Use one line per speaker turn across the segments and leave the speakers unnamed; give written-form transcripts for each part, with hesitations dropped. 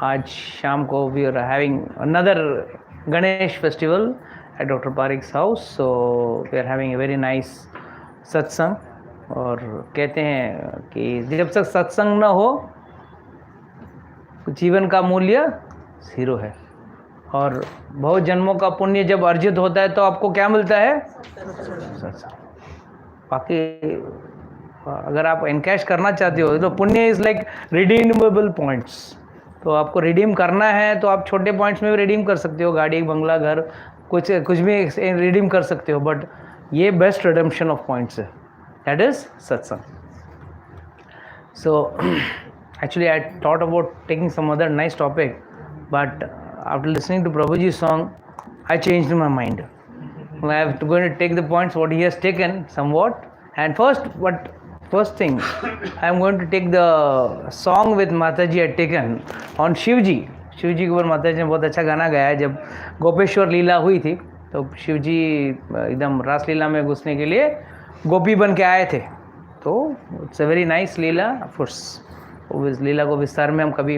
आज शाम को we are having another Ganesh festival at doctor Parikh's house. So we are having a very nice satsang. और कहते हैं कि जब तक सत्संग न हो जीवन का मूल्य जीरो है. और बहुत जन्मों का पुण्य जब अर्जित होता है तो आपको क्या मिलता है? सत्संग. बाकी अगर आप एनकैश करना चाहते हो तो पुण्य इज लाइक रिडीमेबल पॉइंट्स. तो आपको रिडीम करना है तो आप छोटे पॉइंट्स में भी रिडीम कर सकते हो. गाड़ी, बंगला, घर, कुछ भी रिडीम कर सकते हो. बट ये बेस्ट रिडेम्पशन ऑफ पॉइंट्स है. That is satsang. So actually I thought about taking some other nice topic, but after listening to Prabhuji song I changed my mind. I have to going to take the points what he has taken somewhat. And first thing I am going to take the song with Mataji had taken on Shivji. Shivji के ऊपर माताजी ने बहुत अच्छा गाना गाया है. जब गोपेश्वर लीला हुई थी तो शिवजी एकदम रासलीला में घुसने के लिए गोपी बन के आए थे. तो it's a very nice Leela. Of course उस लीला को विस्तार में हम कभी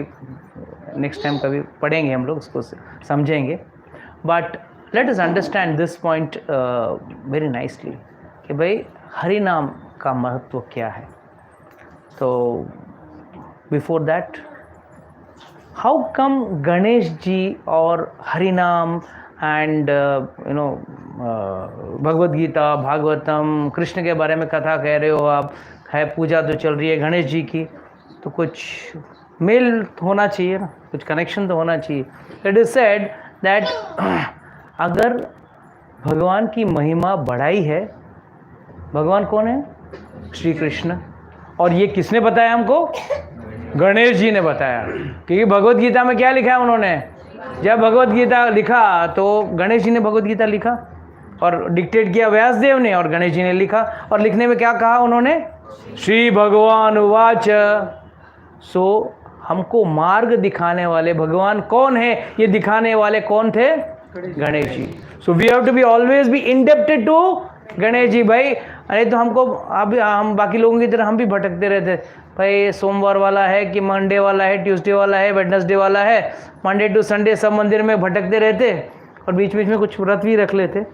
नेक्स्ट टाइम कभी पढ़ेंगे, हम लोग उसको समझेंगे. But let us understand this point very nicely कि भाई हरि नाम का महत्व क्या है. तो before that, how come Ganesh ji और हरि नाम एंड भगवद गीता, भागवतम, कृष्ण के बारे में कथा कह रहे हो आप, है पूजा तो चल रही है गणेश जी की, तो कुछ मेल होना चाहिए ना, कुछ कनेक्शन तो होना चाहिए. इट इज सेड दैट अगर भगवान की महिमा बढ़ाई है, भगवान कौन है? श्री कृष्ण. और ये किसने बताया हमको? गणेश जी ने बताया. क्योंकि भगवत गीता में क्या लिखा है उन्होंने? जब भगवत गीता लिखा तो गणेश जी ने भगवत गीता लिखा और डिक्टेट किया व्यासदेव ने, और गणेश जी ने लिखा. और लिखने में क्या कहा उन्होंने? श्री भगवान उवाच. सो हमको मार्ग दिखाने वाले भगवान कौन है, ये दिखाने वाले कौन थे? Ganesh ji. So we have to be always be indebted to Ganesh ji. भाई अरे तो हमको अभी हम बाकी लोगों की तरह हम भी भटकते रहते भाई. सोमवार वाला है कि मंडे वाला है, ट्यूसडे वाला है, वेडनेसडे वाला है, मंडे टू संडे सब मंदिर में भटकते रहते और बीच बीच में कुछ व्रत भी रख लेते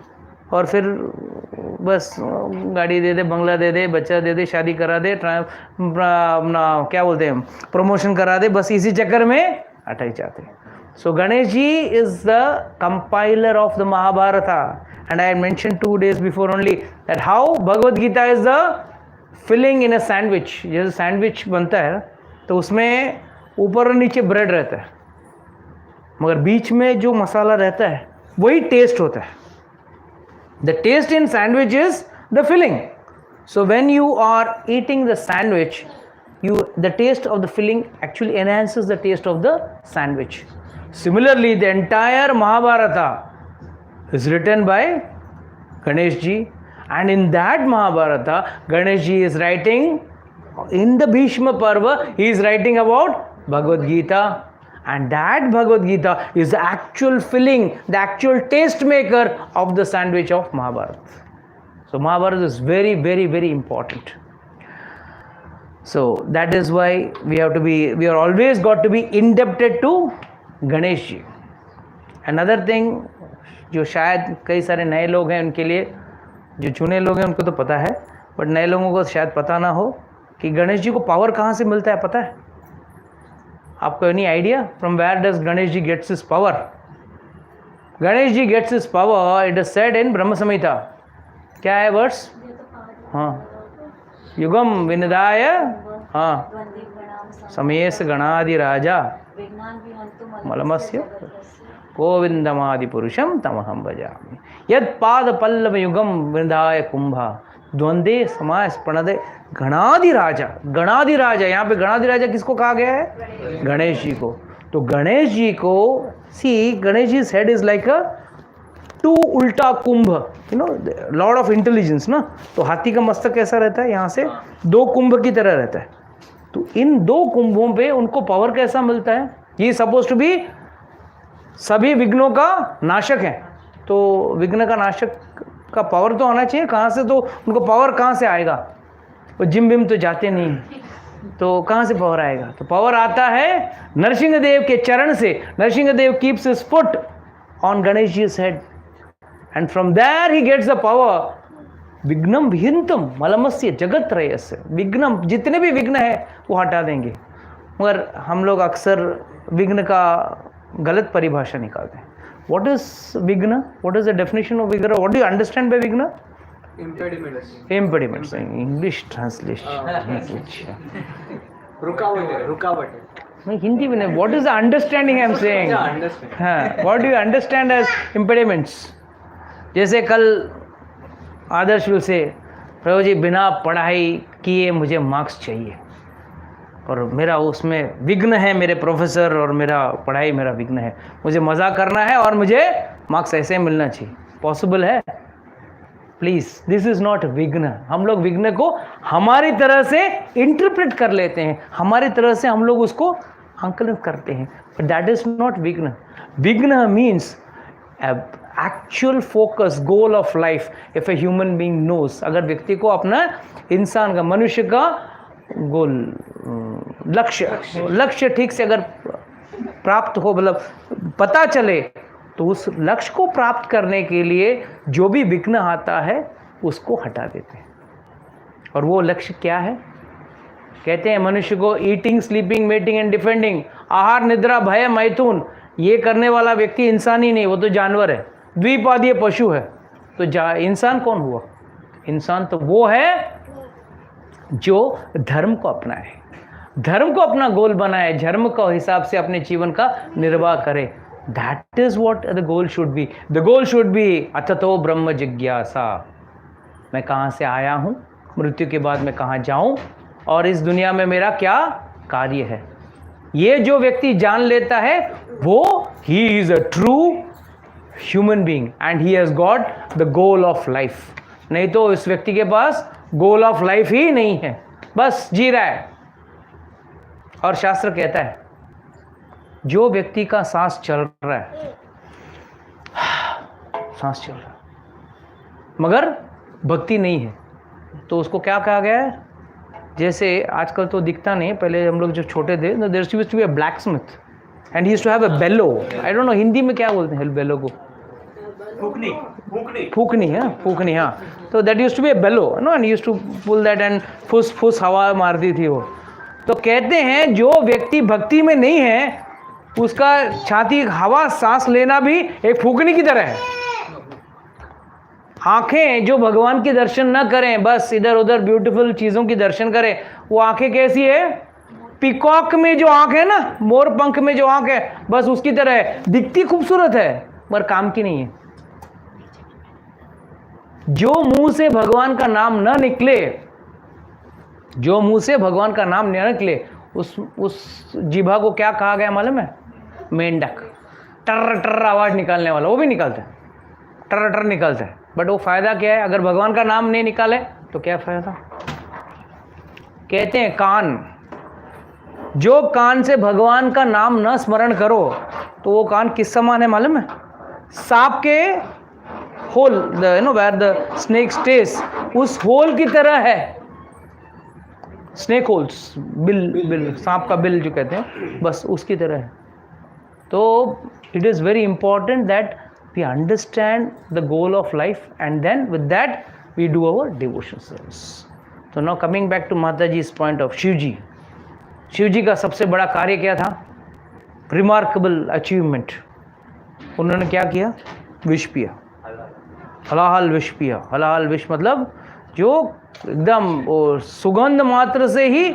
और फिर बस गाड़ी दे दे, बंगला दे दे, बच्चा दे दे, शादी करा दे, अपना क्या बोलते हैं प्रमोशन करा दे, बस इसी चक्कर में अटक जाते. So Ganesh ji is the compiler of the Mahabharata, and I had mentioned 2 days before only that how Bhagavad Gita is the filling in a sandwich. जैसे सैंडविच बनता है तो उसमें ऊपर और नीचे ब्रेड रहता है, मगर बीच में जो मसाला रहता है वही टेस्ट होता है. The taste in sandwich is the filling. So when you are eating the sandwich, the taste of the filling actually enhances the taste of the sandwich. Similarly, the entire Mahabharata is written by Ganesh ji, and in that Mahabharata, Ganesh ji is writing in the Bhishma Parva, he is writing about Bhagavad Gita, and that Bhagavad Gita is the actual filling, the actual taste maker of the sandwich of Mahabharata. So Mahabharata is very, very, very important. So that is why we are always got to be indebted to Ganesh ji. Another thing जो शायद कई सारे नए लोग हैं उनके लिए, जो चुने लोग हैं उनको तो पता है, बट नए लोगों को शायद पता ना हो कि गणेश जी को पावर कहाँ से मिलता है. पता है आपको? Any idea from where does Ganesh ji gets his power? Ganesh ji gets his power, it is said in Brahma Samhita. क्या है वर्ड्स? हाँ, युगम विनिधाय, हाँ, समेश गणादि राजा मलमस्य गोविंदमादि पुरुषम तमहम भजामि. यद पाद पल्लव युगम विनिधाय कुंभा द्वंदे समास प्रणदे गणादि राजा. गणादि राजा, यहाँ पे गणादि राजा किसको कहा गया है? गणेश जी को. तो गणेश जी को see, Ganesh ji head is like a 2 उल्टा kumbh, you know, lord of intelligence ना. तो हाथी का मस्तक कैसा रहता है? यहाँ से 2 कुंभ की तरह रहता है. तो इन 2 कुंभों पे उनको पावर कैसा मिलता है? ये सपोज टू बी सभी विघ्नों का नाशक है. तो विघ्न का नाशक का पावर तो आना चाहिए कहाँ से? तो उनको पावर कहाँ से आएगा? वो जिम बिम तो जाते नहीं, तो कहाँ से पावर आएगा? तो पावर आता है नरसिंह देव के चरण से. Narasimha Dev keeps his foot on Ganesh ji's head and from there he gets the power. विघ्नम विहिंतम मलमस्य जगत त्रयस्य. विघ्नम, जितने भी विघ्न है वो हटा देंगे. मगर हम लोग अक्सर विघ्न का गलत परिभाषा निकालते हैं. व्हाट इज विघ्न? What is the definition of विघ्न? What do you understand by विघ्न? इम्पेडिमेंट्स. English translation.
रुकावट
नहीं, हिंदी में नहीं. What is the understanding I am saying? हाँ, what do you understand as impediments? जैसे कल आदर्श विल से, प्रभु जी बिना पढ़ाई किए मुझे मार्क्स चाहिए और मेरा उसमें विघ्न है, मेरे प्रोफेसर और मेरा पढ़ाई मेरा विघ्न है. मुझे मज़ा करना है और मुझे मार्क्स ऐसे मिलना चाहिए. पॉसिबल है? प्लीज़, दिस इज़ नॉट विघ्न. हम लोग विघ्न को हमारी तरह से इंटरप्रेट कर लेते हैं, हमारी तरह से हम लोग उसको आंकलन करते हैं, बट दैट इज़ नॉट विघ्न. विघ्न means actual focus, goal of life. If a human being knows, अगर व्यक्ति को अपना, इंसान का, मनुष्य का गोल, लक्ष्य ठीक से अगर प्राप्त हो, मतलब पता चले, तो उस लक्ष्य को प्राप्त करने के लिए जो भी विघ्न आता है उसको हटा देते हैं. और वो लक्ष्य क्या है? कहते हैं मनुष्य को eating, sleeping, mating and defending, आहार, निद्रा, भय, मैथुन, ये करने वाला व्यक्ति इंसान ही नहीं, वो तो जानवर है, द्विपादीय पशु है. तो इंसान कौन हुआ? इंसान तो वो है जो धर्म को अपनाए, धर्म को अपना गोल बनाए, धर्म का हिसाब से अपने जीवन का निर्वाह करे. That is what the goal should be. The goal should be अथतो ब्रह्म जिज्ञासा. मैं कहाँ से आया हूँ, मृत्यु के बाद मैं कहाँ जाऊँ, और इस दुनिया में मेरा क्या कार्य है. ये जो व्यक्ति जान लेता है वो he is a true human being and he has got the goal of life. नहीं तो इस व्यक्ति के पास गोल ऑफ लाइफ ही नहीं है, बस जी रहा है. और शास्त्र कहता है जो व्यक्ति का सांस चल रहा है, सांस चल रहा है, मगर भक्ति नहीं है, तो उसको क्या कहा गया है? जैसे आजकल तो दिखता नहीं, पहले हम लोग जब छोटे थे, there used to be a blacksmith and he used to have a bellow. I don't know Hindi में क्या बोलते हैं बेलो को? फूकनी है, फूकनी. हाँ, तो that used to be a bellow, no, and used to pull that and फुस फुस हवा मारती थी वो. तो कहते हैं जो व्यक्ति भक्ति में नहीं है उसका छाती हवा सांस लेना भी एक फूकनी की तरह है. आंखें जो भगवान के दर्शन न करें, बस इधर उधर ब्यूटीफुल चीज़ों की दर्शन करें, वो आंखें कैसी है? पीकॉक में जो आंख है ना, मोर पंख में जो आंख है, बस उसकी तरह है. दिखती खूबसूरत है पर काम की नहीं है. जो मुंह से भगवान का नाम न निकले, जो मुंह से भगवान का नाम न निकले, उस जीभा को क्या कहा गया मालूम है? मेंढक. टर टर आवाज निकालने वाला, वो भी निकालता है, टर टर निकालता है, बट वो फायदा क्या है? अगर भगवान का नाम नहीं निकाले तो क्या फायदा? कहते हैं कान, जो कान से भगवान का नाम न स्मरण करो तो वो कान किस समान है मालूम है? सांप के hole, where the snake stays, उस होल की तरह है. स्नेक होल्स, बिल, सांप का बिल जो कहते हैं, बस उसकी तरह है. तो it is very important that we understand the goal of life and then with that we do our devotion service. So now coming back to Mataji's point of Shiv ji का सबसे बड़ा कार्य क्या था? Remarkable achievement. उन्होंने क्या किया? विष पिया, हलाहल विष पिया. हलाहल विष मतलब जो एकदम वो सुगंध मात्र से ही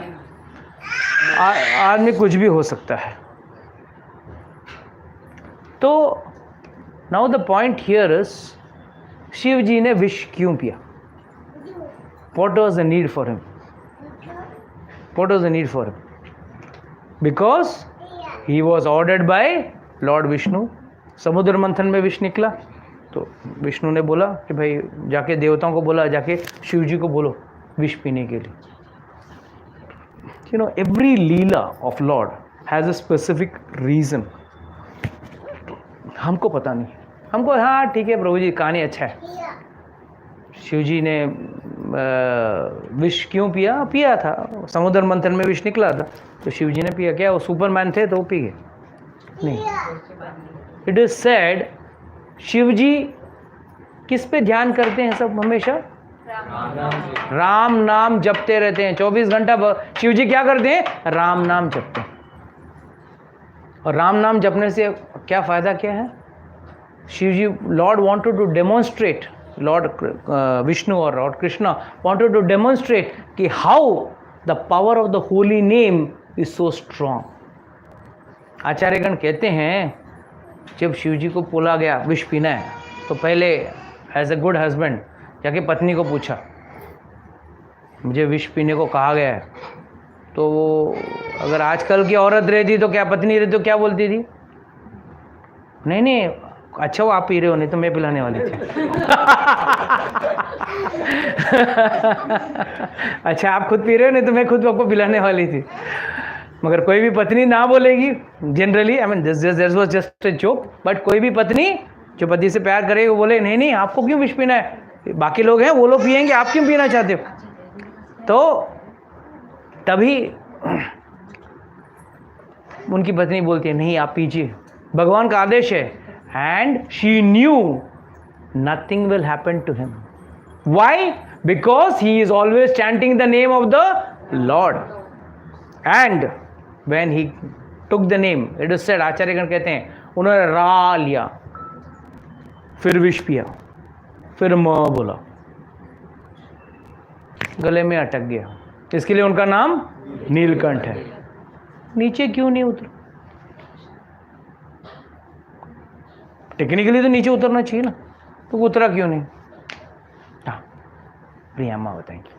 आदमी कुछ भी हो सकता है. तो now the point here is, Shiv ji ने विष क्यों पिया? What was the need for him? What was the need for him? Because he was ordered by Lord Vishnu. समुद्र मंथन में विष निकला तो विष्णु ने बोला कि भाई जाके देवताओं को बोला, जाके शिव जी को बोलो विष पीने के लिए. You know, every Leela of Lord has a specific reason. हमको पता नहीं, हमको हाँ ठीक है प्रभु जी कहानी अच्छा है, शिव जी ने विष क्यों पिया? पिया था, समुद्र मंथन में विष निकला था तो शिव जी ने पिया। क्या वो सुपरमैन थे तो वो पी गए? नहीं। इट इज सेड शिव जी किस पे ध्यान करते हैं सब हमेशा? राम नाम जपते रहते हैं 24 घंटा। शिव जी क्या करते हैं? राम नाम जपते हैं। और राम नाम जपने से क्या फायदा क्या है? Shiv ji, lord wanted to demonstrate, lord Vishnu और lord Krishna wanted to demonstrate कि how the power of the holy name is so strong. आचार्यगण कहते हैं जब शिव जी को बोला गया विष पीना है तो पहले एज ए गुड हस्बैंड जाके पत्नी को पूछा, मुझे विष पीने को कहा गया है। तो वो अगर आजकल की औरत रहती तो क्या, पत्नी रहती तो क्या बोलती थी? नहीं नहीं, अच्छा वो आप पी रहे हो, नहीं तो मैं पिलाने वाली थी। अच्छा आप खुद पी रहे हो, नहीं तो मैं खुद आपको पिलाने वाली थी। मगर कोई भी पत्नी ना बोलेगी generally, I mean this was just a joke, but कोई भी पत्नी जो पति से प्यार करेगी वो बोले नहीं नहीं आपको क्यों विष पीना है, बाकी लोग हैं वो लोग पिएंगे, आप क्यों पीना चाहते हो? तो तभी उनकी पत्नी बोलती है नहीं आप पीजिए, भगवान का आदेश है। And she knew nothing will happen to him. Why? Because he is always chanting the name of the lord. And when he took the name, it is said, आचार्यगण कहते हैं उन्होंने रा लिया, फिर विष पिया, फिर म बोला, गले में अटक गया। इसके लिए उनका नाम नीलकंठ है। नीचे क्यों नहीं उतर? टेक्निकली तो नीचे उतरना चाहिए ना, तो उतरा क्यों नहीं? हाँ प्रिया अम्मा बताएंगे।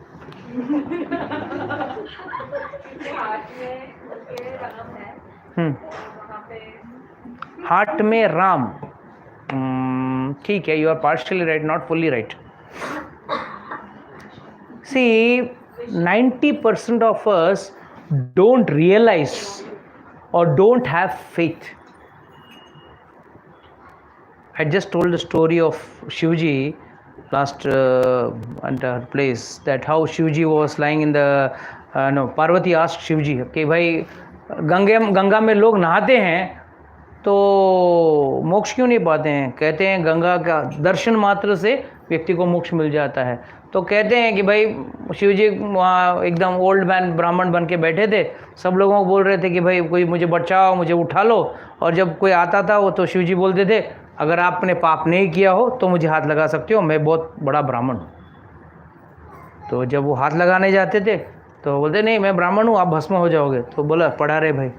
हार्ट में राम, ठीक है, you are partially right, not fully right. See, 90% of us don't realize or don't have faith. I just told the story of Shivji last at her place, that how Shivji was lying in the Parvati asked Shivji कि भाई गंगा में लोग नहाते हैं तो मोक्ष क्यों नहीं पाते हैं? कहते हैं गंगा का दर्शन मात्र से व्यक्ति को मोक्ष मिल जाता है। तो कहते हैं कि भाई शिवजी वहाँ एकदम ओल्ड मैन ब्राह्मण बन के बैठे थे, सब लोगों को बोल रहे थे कि भाई कोई मुझे बचाओ, मुझे उठा लो। और जब कोई आता था वो तो शिवजी बोलते थे अगर आपने पाप नहीं किया हो तो मुझे हाथ लगा सकते हो, मैं बहुत बड़ा ब्राह्मण हूँ। तो जब वो हाथ लगाने जाते थे तो बोलते नहीं मैं ब्राह्मण हूँ, आप भस्म हो जाओगे। तो बोला पढ़ा रहे भाई।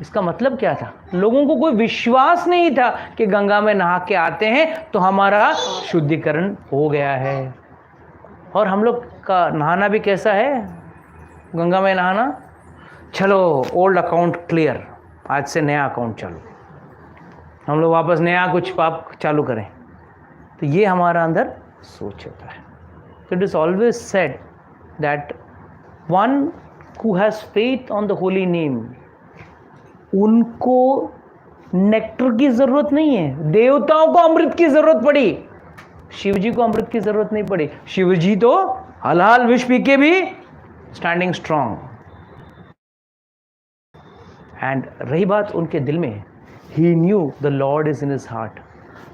इसका मतलब क्या था? लोगों को कोई विश्वास नहीं था कि गंगा में नहा के आते हैं तो हमारा शुद्धिकरण हो गया है। और हम लोग का नहाना भी कैसा है? गंगा में नहाना, चलो ओल्ड अकाउंट क्लियर, आज से नया अकाउंट चालू, हम लोग वापस नया कुछ पाप चालू करें। तो ये हमारा अंदर सोच होता है। तो it is always said that one who has faith on the holy name, उनको नेक्टर की जरूरत नहीं है। देवताओं को अमृत की जरूरत पड़ी, शिवजी को अमृत की जरूरत नहीं पड़ी। शिवजी तो हलाल विष पी के भी स्टैंडिंग स्ट्रांग। एंड रही बात उनके दिल में, he knew the lord is in his heart.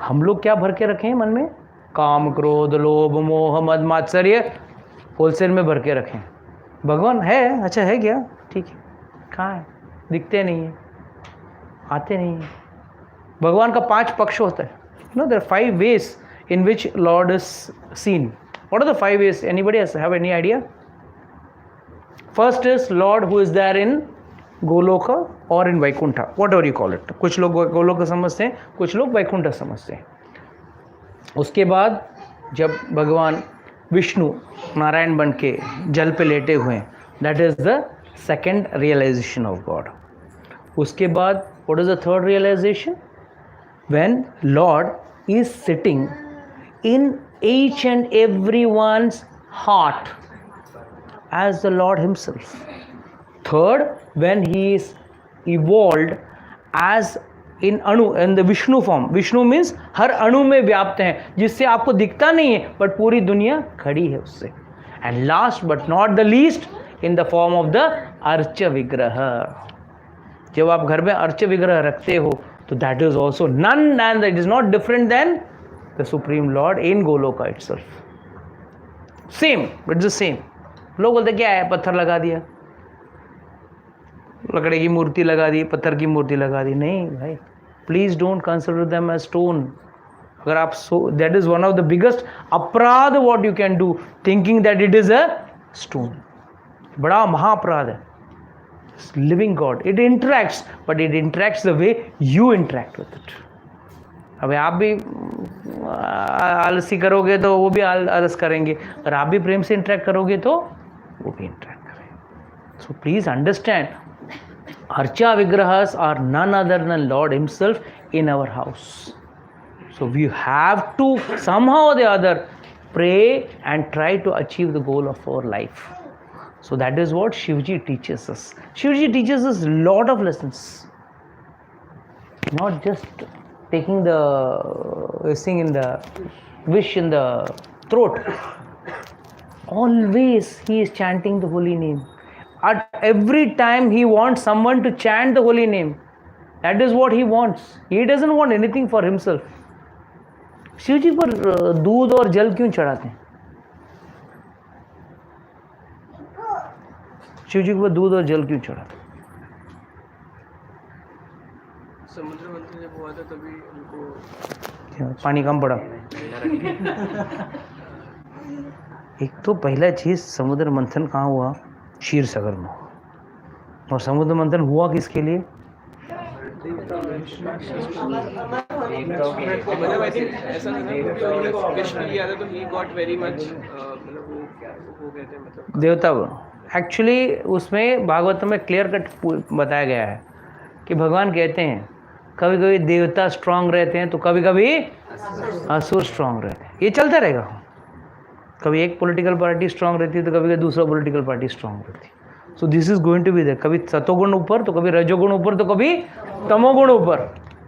हम लोग क्या भर के रखें मन में? काम, क्रोध, लोभ, मोह, मद, मात्सर्य होलसेल में भर के रखें। भगवान है, अच्छा है क्या? ठीक है, कहाँ है? दिखते नहीं है, आते नहीं है। भगवान का 5 पक्ष होता है। No there 5 ways in which Lord is seen. What are the 5 ways? Anybody have any idea? First is Lord who is there in Goloka or in Vaikuntha, whatever you call it. कुछ लोग गोलोक समझते हैं, कुछ लोग वैकुंठ समझते हैं। उसके बाद जब भगवान विष्णु नारायण बन के जल पे लेटे हुए हैं, that is the second realization of God. उसके बाद what is the third realization? When Lord is sitting in each and everyone's heart as the Lord himself. Third, when he is evolved as in अणु, in the Vishnu form. Vishnu means हर अणु में व्याप्त हैं, जिससे आपको दिखता नहीं है बट पूरी दुनिया खड़ी है उससे. And last but not the least, in the form of the urge विग्रह. जब आप घर में अर्च विग्रह रखते हो तो that is also none and it is not different than the supreme lord in Goloka itself. Same, it's the same. लोग बोलते क्या है, पत्थर लगा दिया, लकड़ी की मूर्ति लगा दी, पत्थर की मूर्ति लगा दी. नहीं भाई, please don't consider them as stone. अगर आप that is one of the biggest अपराध what you can do, thinking that it is a stone. बड़ा महाअपराध है. Living god, it interacts, but it interacts the way you interact with it. अबे आप भी आलसी करोगे तो वो भी आलस करेंगे, और आप भी प्रेम से इंटरेक्ट करोगे तो वो भी इंटरेक्ट करेंगे. So please understand, Archa Vigrahas are none other than Lord Himself in our house. So we have to somehow or the other pray and try to achieve the goal of our life. So that is what Shivji teaches us. Shivji teaches us a lot of lessons. Not just taking the thing in the wish in the throat. Always he is chanting the holy name. At every time he wants someone to chant the holy name. That is what he wants. He doesn't want anything for himself. Shiv ji पर दूध और जल क्यों चढ़ाते हैं? शिव जी पर दूध और जल क्यों चढ़ाते हैं?
समुद्र मंथन जब हुआ था तभी उनको
पानी कम पड़ा. एक तो पहला चीज, समुद्र मंथन कहाँ हुआ? क्षीर सागर में. और समुद्र मंथन हुआ किसके लिए?
मतलब आई थिंक ऐसा नहीं था, विष्णु लिया था तो ही गॉट वेरी मच, मतलब वो कहते हैं मतलब
देवता. एक्चुअली उसमें भागवत में क्लियर कट बताया गया है कि भगवान कहते हैं कभी कभी देवता स्ट्रांग रहते हैं तो कभी कभी असुर स्ट्रांग रहते हैं. ये चलता रहेगा. कभी एक पॉलिटिकल पार्टी स्ट्रांग रहती है तो कभी दूसरा पॉलिटिकल पार्टी स्ट्रांग रहती है. So this is going to be there. कभी सतोगुण ऊपर तो कभी रजोगुण ऊपर तो कभी तमोगुण ऊपर.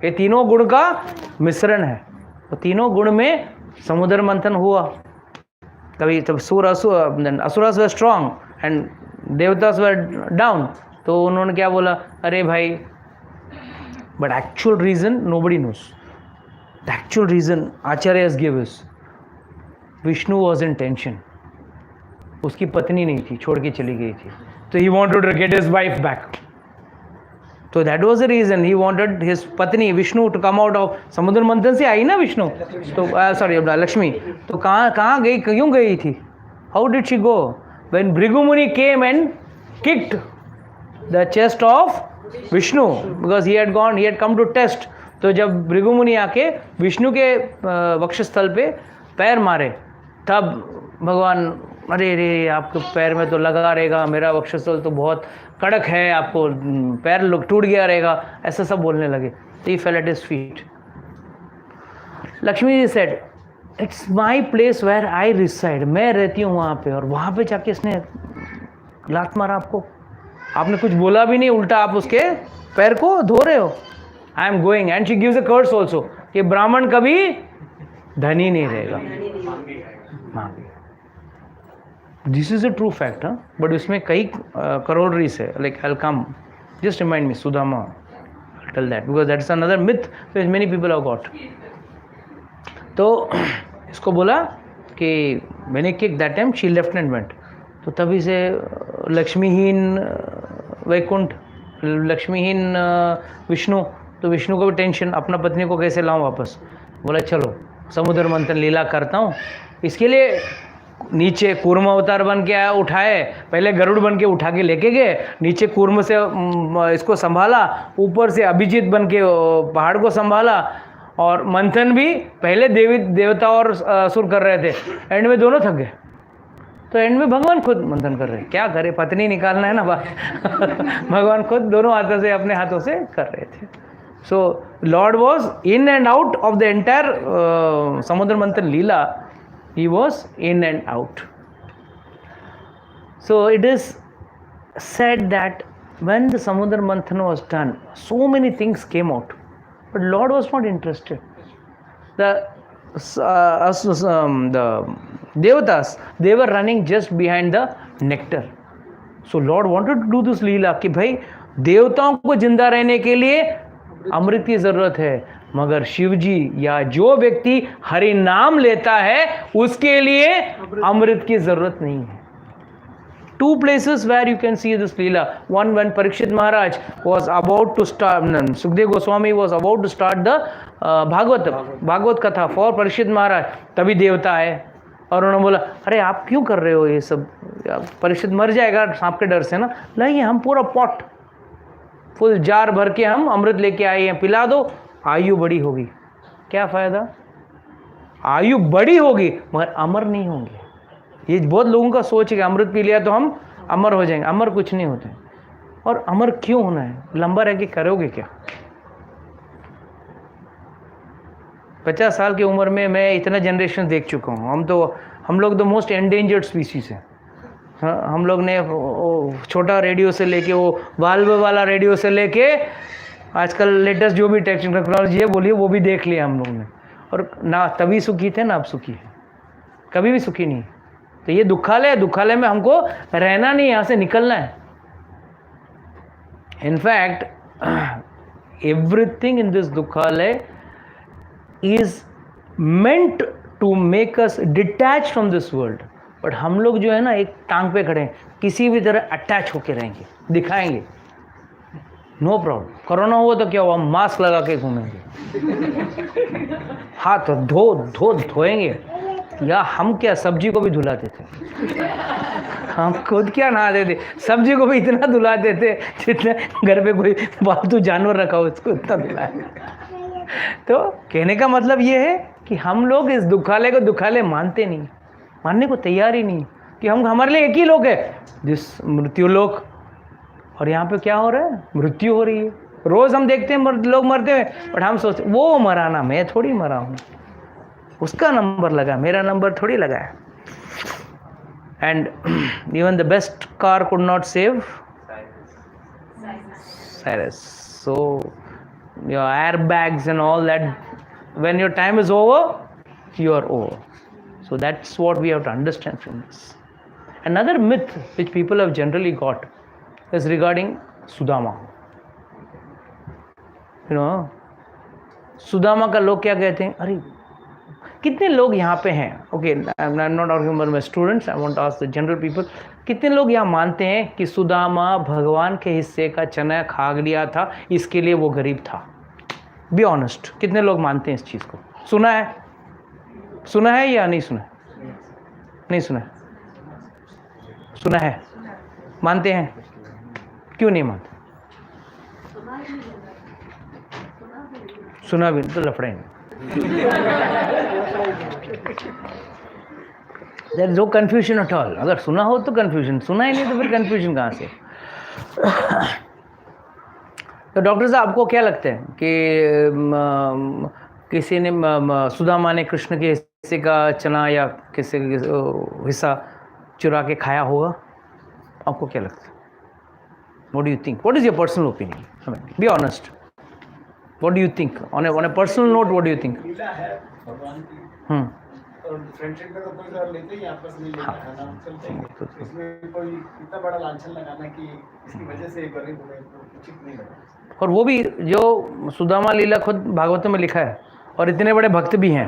ये तीनों गुण का मिश्रण है. तो तीनों गुण में समुद्र मंथन हुआ. कभी तब asuras were strong and devatas were down. तो उन्होंने क्या बोला, अरे भाई, but actual reason nobody knows. The actual reason Acharya has give is Vishnu was in tension. उसकी पत्नी नहीं थी, छोड़ के चली गई थी, तो he wanted to get his wife back. तो that was the reason. He wanted his patni Vishnu to come out of. समुद्र मंथन से आई ना विष्णु, तो सॉरी लक्ष्मी, तो कहाँ गई, क्यों गई थी? How did she go? When Bhrigu Muni came and kicked the chest of Vishnu because he had come to test. तो जब भृगु मुनि आके विष्णु के वक्षस्थल पे पैर मारे, तब भगवान, अरे रे आपके पैर में तो लगा रहेगा, मेरा वक्षस्थल तो बहुत कड़क है, आपको पैर टूट गया रहेगा, ऐसा सब बोलने लगे. तो he fell at his feet. Lakshmi ji said, it's my place where I reside. मैं रहती हूँ वहाँ पे, और वहाँ पे जाके इसने लात मारा आपको. आपने कुछ बोला भी नहीं, उल्टा आप उसके पैर को धो रहे हो. I am going. And she gives a curse also कि ब्राह्मण कभी धनी नहीं रहेगा. This is a true fact. But उसमें कई करोलरीज है. Like I will come, just remind me Sudama, tell that because that is another myth which many people have got. तो इसको बोला कि मैंने kick that time she left and went. तो तभी से लक्ष्मीहीन वैकुंठ, लक्ष्मीहीन विष्णु. तो विष्णु को भी टेंशन, अपना पत्नी को कैसे लाऊं वापस. बोला चलो समुद्र मंथन लीला करता हूँ. इसके लिए नीचे कूर्म अवतार बन के आया, उठाए. पहले गरुड़ बन के उठा के लेके गए, नीचे कूर्म से इसको संभाला, ऊपर से अभिजीत बन के पहाड़ को संभाला. और मंथन भी पहले देवता और असुर कर रहे थे, एंड में दोनों थक गए. तो एंड में भगवान खुद मंथन कर रहे हैं. क्या करे, पत्नी निकालना है ना बात. भगवान खुद दोनों हाथों से, अपने हाथों से कर रहे थे. So Lord was in and out of the entire Samudra Manthan Leela. He was in and out. So it is said that when the Samudra Manthan was done, so many things came out. But Lord was not interested. The Devatas, they were running just behind the nectar. So Lord wanted to do this लीला कि भाई देवताओं को जिंदा रहने के लिए अमृत की जरूरत है, मगर शिव जी या जो व्यक्ति हरि नाम लेता है उसके लिए अमृत की जरूरत नहीं है. Two places where you can see this leela. One, when Parikshit Maharaj was about to start, Sukdev Goswami was about to start the Bhagavad Katha for Parikshit Maharaj. तभी देवता आए और उन्होंने बोला, अरे आप क्यों कर रहे हो ये सब, परीक्षित मर जाएगा सांप के डर से ना. नहीं, हम पूरा पॉट फुल जार भर के हम अमृत लेके आए हैं, पिला दो, आयु बड़ी होगी. क्या फायदा, आयु बड़ी होगी मगर अमर नहीं होंगे. ये बहुत लोगों का सोच है कि अमृत पी लिया तो हम अमर हो जाएंगे. अमर कुछ नहीं होते. और अमर क्यों होना है, लंबा रह के करोगे क्या. 50 साल की उम्र में मैं इतना जनरेशन देख चुका हूँ. हम लोग तो मोस्ट एंडेंजर्ड स्पीसीज हैं. हम लोग ने छोटा रेडियो से लेके वो वाल्व वाला रेडियो से लेके आजकल लेटेस्ट जो भी टेक्नोलॉजी है बोलिए वो भी देख लिया हम लोग ने. और ना तभी सुखी थे ना अब सुखी है, कभी भी सुखी नहीं. तो ये दुखालय है, दुखालय में हमको रहना नहीं, यहाँ से निकलना है. In fact everything in this dukhalaya is meant to make us detach from this world. But हम लोग जो है ना एक टांग पे खड़े हैं, किसी भी तरह अटैच होके रहेंगे, दिखाएंगे. No problem. कोरोना हुआ तो क्या हुआ, मास्क लगा के घूमेंगे, हाथ धोएंगे. या हम क्या सब्जी को भी धुलाते थे, हम खुद क्या नहाते थे, सब्जी को भी इतना धुलाते थे जितना घर पे कोई पालतू जानवर रखा हो उसको इतना धुलाए. तो कहने का मतलब ये है कि हम लोग इस दुखालय को दुखालय मानते नहीं, मानने को तैयार ही नहीं. कि हम हमारे लिए एक ही लोक है, जिस मृत्यु लोक. और यहाँ पे क्या हो रहा है, मृत्यु हो रही है. रोज हम देखते हैं लोग मरते हुए, बट हम सोचते वो मरा ना, मैं थोड़ी मरा हूँ, उसका नंबर लगा, मेरा नंबर थोड़ी लगा है. And even the best car could not save Cyrus. So your airbags and all that, when your time is over, you are over. So that's what we have to understand from this. Another myth which people have generally got is regarding Sudama. You know, Sudama का लोग क्या कहते हैं, अरे कितने लोग यहाँ पे हैं. Okay, I am not talking about my students, I want to ask the general people. कितने लोग यहाँ मानते हैं कि सुदामा भगवान के हिस्से का चना खा लिया था, इसके लिए वो गरीब था. बी ऑनेस्ट, कितने लोग मानते हैं इस चीज़ को. सुना है या नहीं सुना है? नहीं सुना है. सुना है, मानते हैं. क्यों नहीं मानते? सुना भी तो लफड़े. There is no confusion at all. अगर सुना हो तो confusion, सुना ही नहीं तो फिर confusion कहाँ से. तो डॉक्टर साहब आपको क्या लगता है कि किसी ने सुदामा ने कृष्ण के हिस्से का चना या किसी हिस्सा चुरा के खाया होगा? आपको क्या लगता है? What do you think? What is your personal opinion? I mean, be honest. What do you think? On a personal note, what do you think? लीला है भगवान की. और फ्रेंडशिप में तो कोई और लेते ही आपस में लेना खाना चलते हैं. इसमें कोई इतना बड़ा लांछन लगाना कि इसकी वजह से गरीब हुए तो उचित नहीं लगा. और वो भी जो सुदामा लीला खुद भागवत में लिखा है, और इतने बड़े भक्त भी हैं.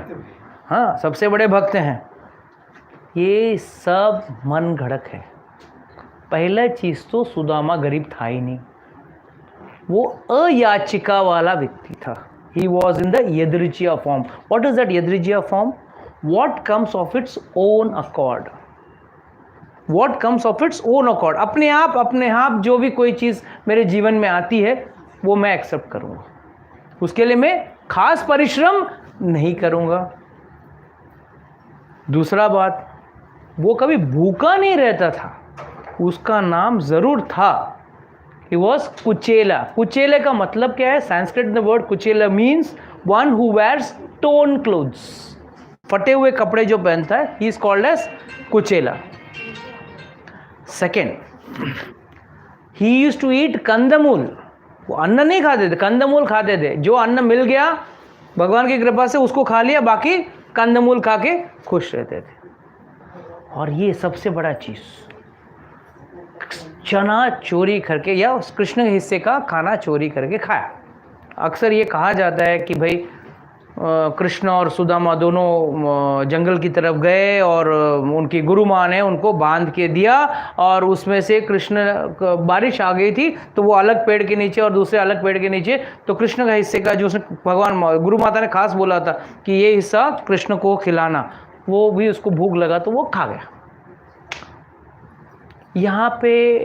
हाँ, सबसे बड़े भक्त हैं. ये सब मन घड़क है. पहला चीज़ तो सुदामा गरीब था ही नहीं, वो अयाचिका वाला व्यक्ति था. He was in the yadrijiya form. What is that yadrijiya form? What comes of its own accord. What comes of its own accord. अपने आप जो भी कोई चीज़ मेरे जीवन में आती है वो मैं एक्सेप्ट करूँगा. उसके लिए मैं खास परिश्रम नहीं करूँगा. दूसरा बात, वो कभी भूखा नहीं रहता था. उसका नाम ज़रूर था. He was कुचेला. कुचेले का मतलब क्या है? Sanskrit the word Kuchela means one who wears torn clothes. फटे हुए कपड़े जो पहनता है, he is called as कुचेला. Second, he used to eat कंदमूल. वो अन्न नहीं खाते थे, कंदमूल खाते थे। जो अन्न मिल गया भगवान की कृपा से उसको खा लिया, बाकी कंदमूल खा के खुश रहते थे। और ये सबसे बड़ा चीज, चना चोरी करके या उस कृष्ण के हिस्से का खाना चोरी करके खाया। अक्सर ये कहा जाता है कि भाई कृष्ण और सुदामा दोनों जंगल की तरफ गए और उनकी गुरु माँ ने उनको बांध के दिया, और उसमें से कृष्ण, बारिश आ गई थी तो वो अलग पेड़ के नीचे और दूसरे अलग पेड़ के नीचे, तो कृष्ण का हिस्से का जो उसने भगवान गुरु माता ने खास बोला था कि ये हिस्सा कृष्ण को खिलाना, वो भी उसको भूख लगा तो वो खा गया। यहाँ पे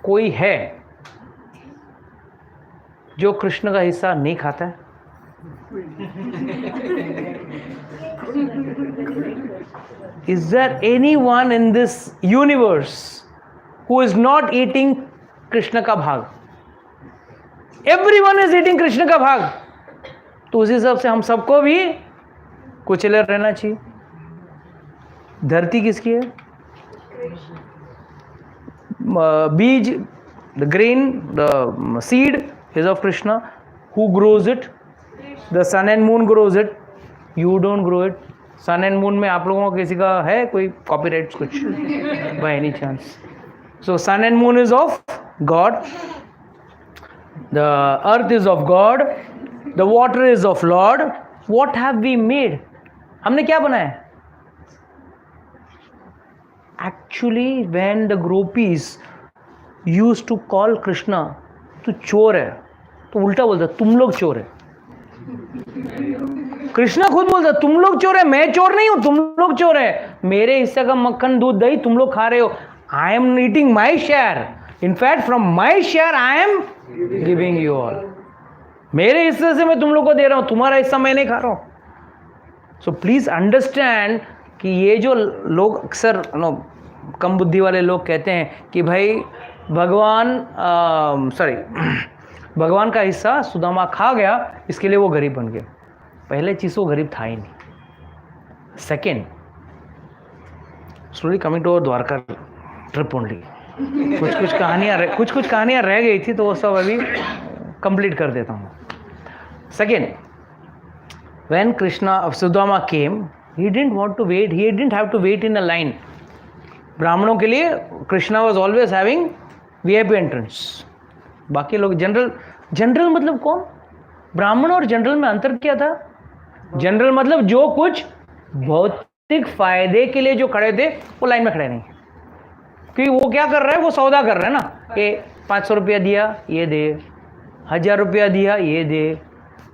कोई है जो कृष्ण का हिस्सा नहीं खाता है? Is there anyone in this universe who is not eating Krishna का भाग? Everyone is eating कृष्ण का भाग। तो उस हिसाब से हम सबको भी कुचले रहना चाहिए। धरती किसकी है? बीज, the grain, the seed is of Krishna. Who grows it? The sun and moon grows it. You don't grow it. Sun and moon में आप लोगों को किसी का है कोई copyright कुछ by any chance? So sun and moon is of God. The earth is of God. The water is of Lord. What have we made? हमने क्या बनाया? Actually, when the gopis used to call Krishna, तू चोर है, तो उल्टा बोलता तुम लोग चोर है। कृष्णा खुद बोलता तुम लोग चोर है, मैं चोर नहीं हूं, तुम लोग चोर है। मेरे हिस्से का मक्खन दूध दही तुम लोग खा रहे हो। I am eating my share, in fact from my share I am giving you all. मेरे हिस्से से मैं तुम लोग को दे रहा हूं, तुम्हारा हिस्सा मैं नहीं खा रहा हूं। सो प्लीज अंडरस्टैंड कि ये जो लोग अक्सर कम बुद्धि वाले लोग कहते हैं कि भाई भगवान का हिस्सा सुदामा खा गया इसके लिए वो गरीब बन गया। पहले चीज़ वो गरीब था ही नहीं। Second, slowly coming to Dwarka trip only, कुछ कहानियाँ रह गई थी तो वो सब अभी कंप्लीट कर देता हूँ। Second, when Krishna Sudama came, he didn't want to wait, he didn't have to wait in a line. ब्राह्मणों के लिए Krishna was always having VIP entrance. बाकी लोग जनरल मतलब कौन? ब्राह्मण और जनरल में अंतर क्या था? जनरल मतलब जो कुछ भौतिक फायदे के लिए जो खड़े थे वो लाइन में खड़े नहीं, क्योंकि वो क्या कर रहा है, वो सौदा कर रहा है ना कि 500 रुपया दिया ये दे, 1000 रुपया दिया ये दे।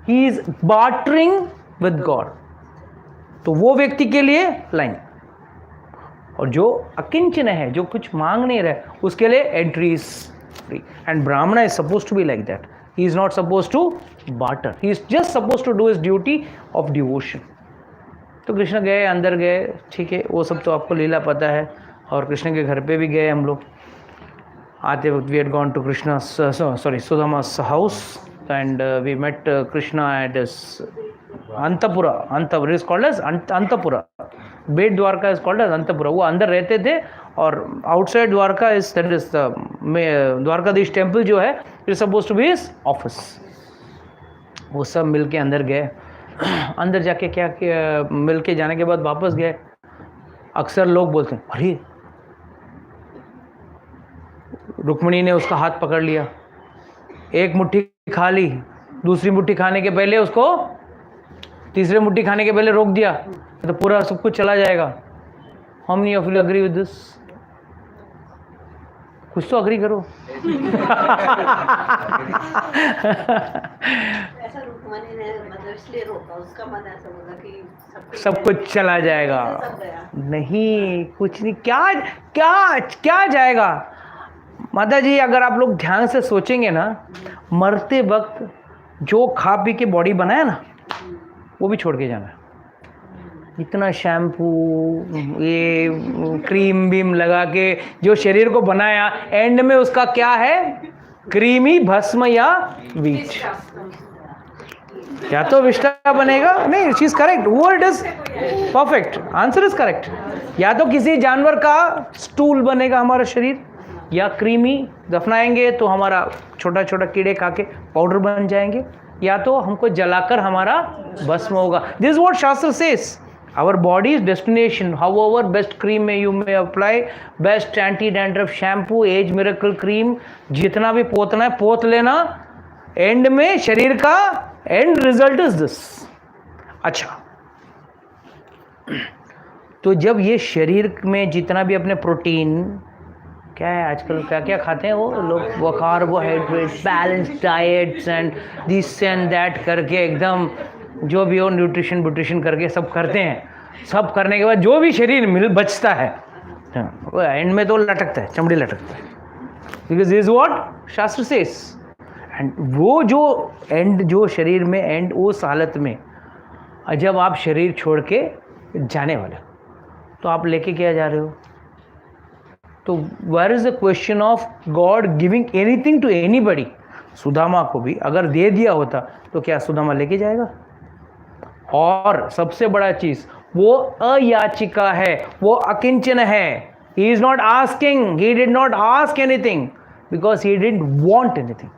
He is bartering with god. तो वो व्यक्ति के लिए लाइन, और जो अकिंचन है, जो कुछ मांग नहीं रहे, उसके लिए एंट्री इज फ्री। एंड ब्राह्मण is suppose to be like that. He is not suppose to barter, he is just suppose to do his duty of devotion. तो कृष्ण गए, अंदर गए, ठीक है, वो सब तो आपको लीला पता है। और कृष्ण के घर पे भी गए हम लोग। आते वक्त we had gone to Krishna Sudama's house and we met Krishna at Antapura. Antapur is called as Antapura. Bet Dwarka is called as Antapura. वो अंदर रहते थे, और outside Dwarka is that is Dwarkadhish temple जो है it is suppose to be his office. वो सब मिल के अंदर गए। अंदर जाके क्या मिल के जाने के बाद वापस गए। अक्सर लोग बोलते हैं अरे रुक्मिणी ने उसका हाथ पकड़ लिया, एक मुट्ठी खा ली, दूसरी मुट्ठी खाने के पहले उसको, तीसरे मुट्ठी खाने के पहले रोक दिया, तो पूरा सब कुछ चला जाएगा। How many of you agree with this? कुछ तो अग्री करो।
ऐसा रुक्मिणी ने मतलब इसलिए रोका, उसका मन ऐसा बोला कि
सब कुछ चला जाएगा।
सब गया।
नहीं, कुछ नहीं। क्या क्या क्या जाएगा? माता जी, अगर आप लोग ध्यान से सोचेंगे ना, मरते वक्त जो खा पी के बॉडी बनाया ना, वो भी छोड़ के जाना है। इतना शैम्पू, ये क्रीम बीम लगा के जो शरीर को बनाया, एंड में उसका क्या है? क्रीमी भस्म या वीट। या तो विष्टा बनेगा, नहीं, she is correct, word is perfect, answer is correct. या तो किसी जानवर का स्टूल बनेगा हमारा शरीर, या क्रीमी दफनाएंगे तो हमारा छोटा छोटा कीड़े खा के पाउडर बन जाएंगे, या तो हमको जलाकर हमारा भस्म होगा. दिस इज व्हाट शास्त्र says. Our body's destination, however best cream you may apply, best anti-dandruff shampoo, age miracle cream, जितना भी पोतना है पोत लेना, एंड में शरीर का एंड रिजल्ट इज दिस. अच्छा, तो जब ये शरीर में जितना भी अपने प्रोटीन, क्या है आजकल क्या क्या खाते हैं वो लोग, वो carbohydrate, balance diets and this and that करके एकदम जो भी हो न्यूट्रिशन करके सब करते हैं. सब करने के बाद जो भी शरीर मिल बचता है वो एंड में तो लटकता है, चमड़ी लटकता है. बिकॉज इज व्हाट शास्त्र सेज. एंड वो जो एंड, जो शरीर में एंड, उस हालत में जब आप शरीर छोड़ के जाने वाले तो आप लेके क्या जा रहे हो? तो where is the question of God giving anything to anybody. Sudama को भी अगर दे दिया होता तो क्या सुदामा लेके जाएगा? और सबसे बड़ा चीज, वो अयाचिका है, वो अकिंचन है. ही is not asking, he did not ask anything because he didn't want anything,